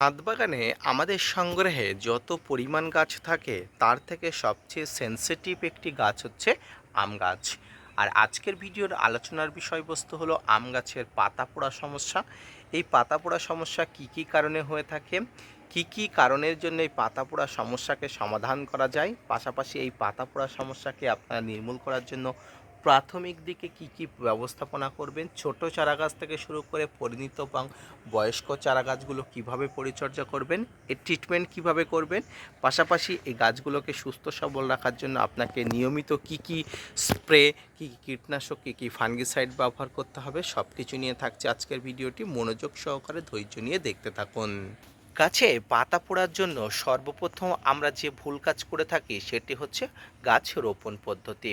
ছাদ বাগানে আমাদের সংগ্রহে যত পরিমাণ গাছ থাকে তার থেকে সবচেয়ে সেনসিটিভ একটি গাছ হচ্ছে আম গাছ। আর আজকের ভিডিওর আলোচনার বিষয়বস্তু হলো আম গাছের পাতা পোড়া সমস্যা। এই পাতা পোড়া সমস্যা কি কি কারণে হয়ে থাকে, কি কি কারণের জন্য এই পাতা পোড়া সমস্যাকে সমাধান করা যায়, পাশাপাশি এই পাতা পোড়া সমস্যাকে আপনারা নির্মূল করার জন্য প্রাথমিক দিকে কি কি ব্যবস্থাপনা করবেন, ছোট চারাগাছ থেকে শুরু করে পরিণত এবং বয়স্ক চারা গাছগুলো কীভাবে পরিচর্যা করবেন, এর ট্রিটমেন্ট কিভাবে করবেন, পাশাপাশি এই গাছগুলোকে সুস্থ সবল রাখার জন্য আপনাকে নিয়মিত কি কি স্প্রে, কি কি কীটনাশক, কী কী ফাঙ্গিসাইড ব্যবহার করতে হবে, সব কিছু নিয়ে থাকছে আজকের ভিডিওটি। মনোযোগ সহকারে ধৈর্য নিয়ে দেখতে থাকুন। গাছে পাতা পোড়ার জন্য সর্বপ্রথম আমরা যে ভুল কাজ করে থাকি সেটি হচ্ছে গাছ রোপণ পদ্ধতি।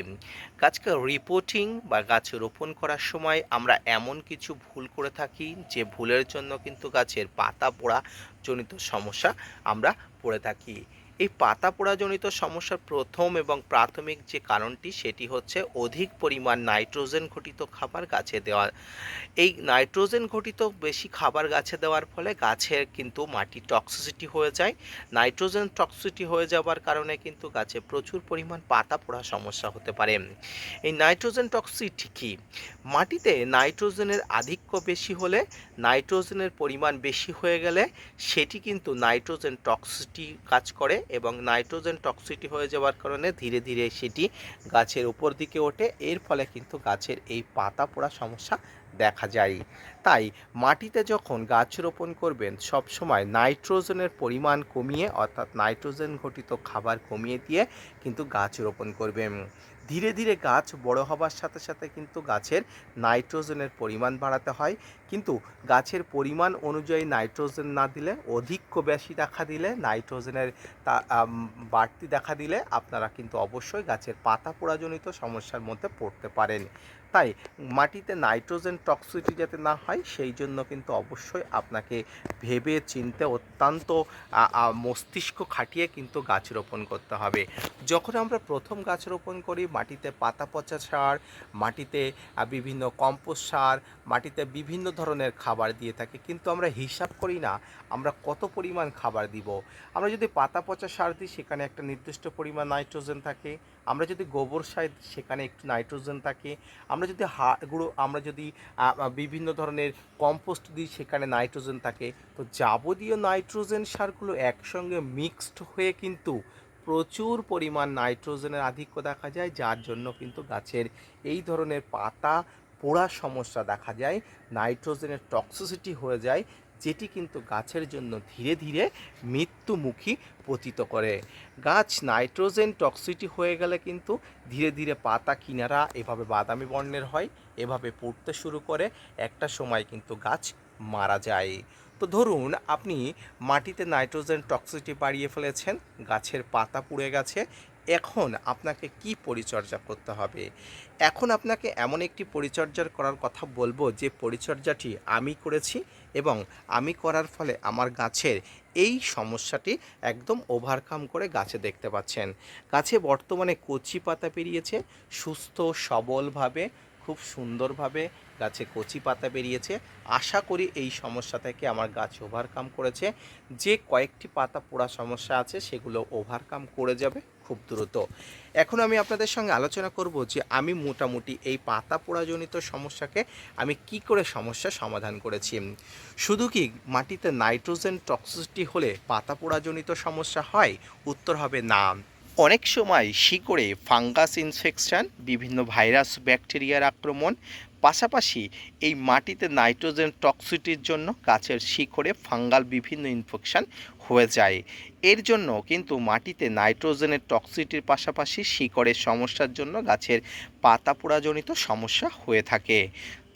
গাছকে রিপোর্টিং বা গাছ রোপণ করার সময় আমরা এমন কিছু ভুল করে থাকি যে ভুলের জন্য কিন্তু গাছের পাতা পোড়া জনিত সমস্যা আমরা পড়ে থাকি। এই পাতা পোড়াজনিত সমস্যার প্রথম এবং প্রাথমিক যে কারণটি সেটি হচ্ছে অধিক পরিমাণ নাইট্রোজেন ঘটিত খাবার গাছে দেওয়া। এই নাইট্রোজেন ঘটিত বেশি খাবার গাছে দেওয়ার ফলে গাছের কিন্তু মাটি টক্সিসিটি হয়ে যায়। নাইট্রোজেন টক্সিসিটি হয়ে যাওয়ার কারণে কিন্তু গাছে প্রচুর পরিমাণ পাতা পোড়া সমস্যা হতে পারে। এই নাইট্রোজেন টক্সিসিটি কি? মাটিতে নাইট্রোজেনের আধিক্য বেশি হলে, নাইট্রোজেনের পরিমাণ বেশি হয়ে গেলে সেটি কিন্তু নাইট্রোজেন টক্সিসিটি কাজ করে এবং নাইট্রোজেন টক্সিসিটি হয়ে যাওয়ার কারণে ধীরে ধীরে সেটি গাছের উপর দিকে ওঠে। এর ফলে কিন্তু গাছের এই পাতা পোড়া সমস্যা দেখা যায়। তাই মাটিতে যখন গাছ রোপণ করবেন সবসময় নাইট্রোজেনের পরিমাণ কমিয়ে, অর্থাৎ নাইট্রোজেন ঘটিত খাবার কমিয়ে দিয়ে কিন্তু গাছ রোপণ করবেন। ধীরে ধীরে গাছ বড় হবার সাথে সাথে কিন্তু গাছের নাইট্রোজেনের পরিমাণ বাড়াতে হয়, কিন্তু গাছের পরিমাণ অনুযায়ী নাইট্রোজেন না দিলে, অধিক বেশি দেখা দিলে, নাইট্রোজেনের তা বাড়তি দেখা দিলে আপনারা কিন্তু অবশ্যই গাছের পাতা পোড়াজনিত সমস্যার মধ্যে পড়তে পারেন। তাই মাটিতে নাইট্রোজেন টক্সিসিটি যাতে না হয় সেই জন্য কিন্তু অবশ্যই আপনাকে ভেবে চিন্তে অত্যন্ত মস্তিষ্ক খাটিয়ে কিন্তু গাছ রোপণ করতে হবে। যখন আমরা প্রথম গাছ রোপণ করি মাটিতে পাতা পচা সার, মাটিতে বিভিন্ন কম্পোস্ট সার, মাটিতে বিভিন্ন ধরনের খাবার দিয়ে থাকি, কিন্তু আমরা হিসাব করি না আমরা কত পরিমাণ খাবার দিব। আমরা যদি পাতা পচা সার দিই সেখানে একটা নির্দিষ্ট পরিমাণ নাইট্রোজেন থাকে, আমরা যদি গোবর সার দিই সেখানে একটু নাইট্রোজেন থাকে, আমরা যদি আমরা যদি বিভিন্ন ধরনের কম্পোস্ট দিই সেখানে নাইট্রোজেন থাকে। তো যাবতীয় নাইট্রোজেন সারগুলো একসঙ্গে মিক্সড হয়ে কিন্তু প্রচুর পরিমাণ নাইট্রোজেনের আধিক্য দেখা যায়, যার জন্য কিন্তু গাছের এই ধরনের পাতা পোড়া সমস্যা দেখা যায়, নাইট্রোজেনের টক্সিসিটি হয়ে যায়, যেটি কিন্তু গাছের জন্য ধীরে ধীরে মৃত্যুমুখী পতিত করে। গাছ নাইট্রোজেন টক্সিসিটি হয়ে গেলে কিন্তু ধীরে ধীরে পাতা কিনারা এভাবে বাদামি বর্ণের হয়, এভাবে পড়তে শুরু করে, একটা সময় কিন্তু গাছ মারা যায়। তো ধরুন আপনি মাটিতে নাইট্রোজেন টক্সিসিটি বাড়িয়ে ফেলেছেন, গাছের পাতা পুড়ে গেছে, এখন আপনাকে কি পরিচর্যা করতে হবে? এখন আপনাকে এমন একটি পরিচর্যার করার কথা বলবো যে পরিচর্যাটি আমি করেছি এবং আমি করার ফলে আমার গাছের এই সমস্যাটি একদম ওভারকাম করে গাছে দেখতে পাচ্ছেন। গাছে বর্তমানে কচি পাতা বেরিয়েছে, সুস্থ সবলভাবে, খুব সুন্দরভাবে গাছে কচি পাতা বেরিয়েছে। আশা করি এই সমস্যা থেকে আমার গাছ ওভারকাম করেছে। যে কয়েকটি পাতা পোড়া সমস্যা আছে সেগুলো ওভারকাম করে যাবে খুব দ্রুত। এখন আমি আপনাদের সঙ্গে আলোচনা করব যে আমি মোটামুটি এই পাতা পোড়াজনিত সমস্যাকে আমি কি করে সমস্যা সমাধান করেছি। শুধু কি মাটিতে নাইট্রোজেন টক্সিসিটি হলে পাতা পোড়াজনিত সমস্যা হয়? উত্তর হবে না। অনেক সময় শিকড়ে ফাঙ্গাস ইনফেকশন, বিভিন্ন ভাইরাস ব্যাকটেরিয়ার আক্রমণ, পাশাপাশি এই মাটিতে নাইট্রোজেন টক্সিটির জন্য গাছের শিকড়ে ফাঙ্গাল বিভিন্ন ইনফেকশন হয়ে যায়। এর জন্য কিন্তু মাটিতে নাইট্রোজেনের টক্সিটির পাশাপাশি শিকড়ের সমস্যার জন্য গাছের পাতা পোড়াজনিত সমস্যা হয়ে থাকে।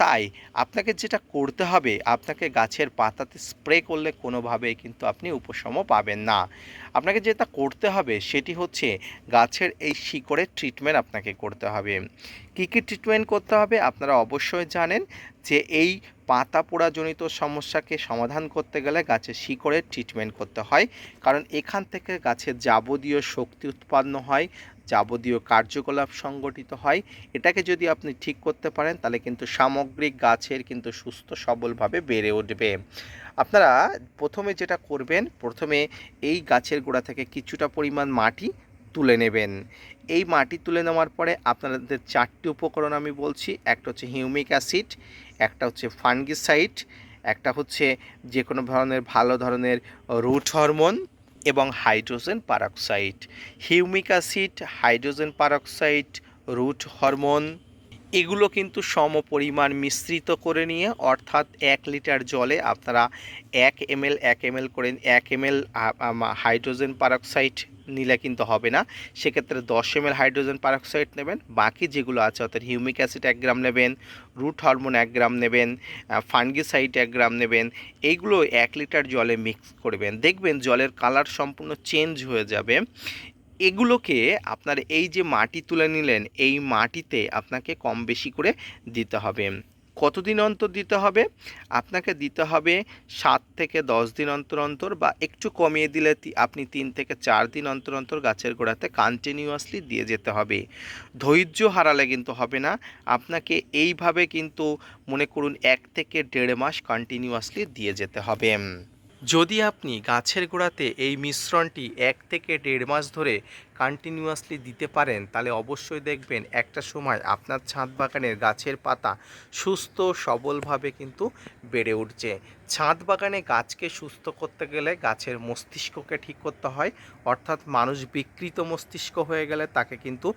তাই আপনাকে যেটা করতে হবে, আপনাকে গাছের পাতাতে স্প্রে করলে কোনোভাবেই কিন্তু আপনি উপশম পাবেন না। আপনাকে যেটা করতে হবে সেটি হচ্ছে গাছের এই শিকড়ের ট্রিটমেন্ট আপনাকে করতে হবে। কী কী ট্রিটমেন্ট করতে হবে আপনারা অবশ্যই জানেন যে এই পাতা পোড়াজনিত সমস্যাকে সমাধান করতে গেলে গাছের শিকড়ের ট্রিটমেন্ট করতে হয়, কারণ এখান থেকে গাছের যাবতীয় শক্তি উৎপন্ন হয়, যাবতীয় কার্যকলাপ সংগঠিত হয়। এটাকে যদি আপনি ঠিক করতে পারেন তাহলে কিন্তু সামগ্রিক গাছের কিন্তু সুস্থ সবলভাবে বেড়ে উঠবে। আপনারা প্রথমে যেটা করবেন, প্রথমে এই গাছের গোড়া থেকে কিছুটা পরিমাণ মাটি তুলে নেবেন। এই মাটি তুলে নেওয়ার পরে আপনাদের 4টি উপকরণ আমি বলছি। একটা হচ্ছে হিউমিক অ্যাসিড, একটা হচ্ছে ফাঙ্গিসাইড, একটা হচ্ছে যে কোনো ধরনের ভালো ধরনের রুট হরমোন এবং hydrogen peroxide. Humic acid, hydrogen peroxide, root hormone এগুলো কিন্তু সমপরিমাণ মিশ্রিত করে নিয়ে, অর্থাৎ 1 লিটার জলে আপনারা 1 ml করে 1 ml হাইড্রোজেন পারক্সাইড নিলে কিন্তু হবে না, সেক্ষেত্রে 10 ml হাইড্রোজেন পারক্সাইড নেবেন। বাকি যেগুলো আছে অর্থাৎ হিউমিক অ্যাসিড 1 গ্রাম নেবেন, রুট হরমোন 1 গ্রাম নেবেন, ফাঙ্গিসাইড 1 গ্রাম নেবেন। এইগুলো 1 লিটার জলে মিক্স করবেন, দেখবেন জলের কালার সম্পূর্ণ চেঞ্জ হয়ে যাবে। এগুলোকে আপনার এই যে মাটি তুলে নিলেন, এই মাটিতে আপনাকে কম বেশি করে দিতে হবে। কতদিন অন্তর দিতে হবে? আপনাকে দিতে হবে 7 থেকে 10 দিন অন্তর অন্তর, বা একটু কমিয়ে দিলে আপনি 3 থেকে 4 দিন অন্তর অন্তর গাছের গোড়াতে কন্টিনিউয়াসলি দিয়ে যেতে হবে। ধৈর্য হারালে কিন্তু হবে না, আপনাকে এইভাবে কিন্তু মনে করুন 1 থেকে 1.5 মাস কন্টিনিউয়াসলি দিয়ে যেতে হবে। যদি আপনি গাছের গোড়াতে এই মিশ্রণটি 1 থেকে 1.5 মাস ধরে কন্টিনিউয়াসলি দিতে পারেন, তাহলে অবশ্যই দেখবেন একটা সময় আপনার ছাদ বাগানের গাছের পাতা সুস্থ সবলভাবে কিন্তু বেড়ে উঠছে। ছাদ বাগানে গাছকে সুস্থ করতে গেলে গাছের মস্তিষ্ককে ঠিক করতে হয়, অর্থাৎ মানুষ বিকৃত মস্তিষ্ক হয়ে গেলে তাকে কিন্তু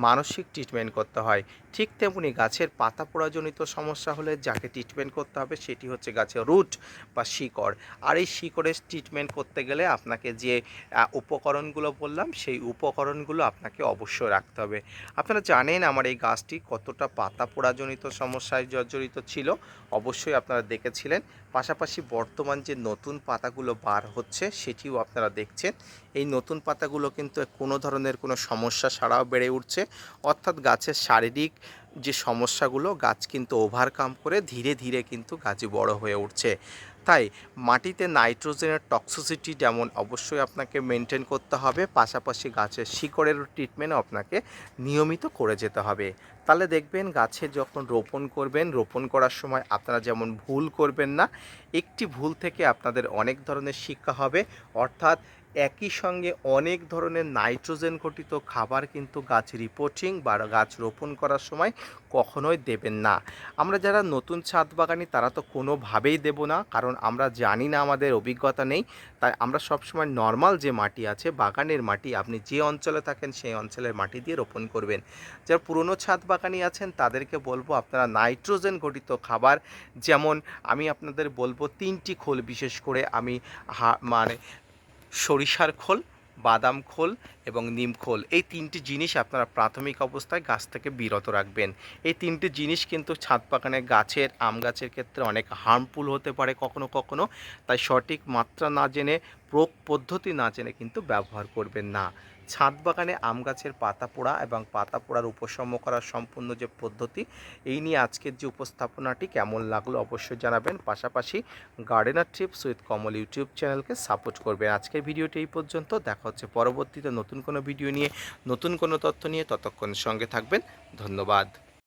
মানসিক ট্রিটমেন্ট করতে হয়। ঠিক তেমনি গাছের পাতা পোড়াজনিত সমস্যা হলে যাকে ট্রিটমেন্ট করতে হবে সেটি হচ্ছে গাছের রুট বা শিকড়। আর এই শিকড়ের ট্রিটমেন্ট করতে গেলে আপনাকে যে উপকরণগুলো বললাম সেই উপকরণগুলো আপনাকে অবশ্যই রাখতে হবে। আপনারা জানেন আমার এই গাছটি কতটা পাতা পোড়াজনিত সমস্যায় জর্জরিত ছিল, অবশ্যই আপনারা দেখেছিলেন। পাশাপাশি বর্তমান যে নতুন পাতাগুলো বার হচ্ছে সেটিও আপনারা দেখছেন। এই নতুন পাতাগুলো কিন্তু কোনো ধরনের কোনো সমস্যা ছাড়াও বেড়ে উঠছে, অর্থাৎ গাছের শারীরিক যে সমস্যাগুলো গাছ কিন্তু ওভারকাম করে ধীরে ধীরে কিন্তু গাছ বড় হয়ে উঠছে। তাই মাটিতে নাইট্রোজেনের টক্সিসিটি যেমন অবশ্যই আপনাকে মেনটেন করতে হবে, পাশাপাশি গাছের শিকড়ের ট্রিটমেন্টও আপনাকে নিয়মিত করে যেতে হবে। তাহলে দেখবেন গাছে যখন রোপণ করবেন, রোপণ করার সময় আপনারা যেমন ভুল করবেন না, একটি ভুল থেকে আপনাদের অনেক ধরনের শিক্ষা হবে, অর্থাৎ একই সঙ্গে অনেক ধরনের নাইট্রোজেন ঘটিত খাবার কিন্তু গাছ রিপোর্টিং বা গাছ রোপণ করার সময় কখনোই দেবেন না। আমরা যারা নতুন ছাদ বাগানি তারা তো কোনোভাবেই দেব না, কারণ আমরা জানি না, আমাদের অভিজ্ঞতা নেই। তাই আমরা সবসময় নর্মাল যে মাটি আছে বাগানের মাটি, আপনি যে অঞ্চলে থাকেন সেই অঞ্চলের মাটি দিয়ে রোপণ করবেন। যারা পুরনো ছাদ বাগানি আছেন তাদেরকে বলবো আপনারা নাইট্রোজেন ঘটিত খাবার, যেমন আমি আপনাদের বলবো 3টি খোল, বিশেষ করে আমি মানে সরিষার খোল, বাদাম খোল এবং নিম খোল, এই 3টি জিনিস আপনারা প্রাথমিক অবস্থায় গাছ থেকে বিরত রাখবেন। এই 3টি জিনিস কিন্তু ছাদ বাগানে গাছের আম গাছের ক্ষেত্রে অনেক হার্মফুল হতে পারে কখনো কখনো, তাই সঠিক মাত্রা না জেনে, প্রয়োগ পদ্ধতি না জেনে কিন্তু ব্যবহার করবেন না। ছাদ বাগানে আম গাছের পাতা পোড়া এবং পাতা পোড়ার উপশম করার সম্পূর্ণ যে পদ্ধতি, এই নিয়ে আজকের যে উপস্থাপনাটি কেমন লাগলো অবশ্যই জানাবেন। পাশাপাশি gardener tips with Kamal YouTube চ্যানেলকে সাপোর্ট করবেন। আজকের ভিডিওটি এই পর্যন্ত, দেখা হচ্ছে পরবর্তীতে নতুন কোনো ভিডিও নিয়ে, নতুন কোনো তথ্য নিয়ে। ততক্ষণ সঙ্গে থাকবেন, ধন্যবাদ।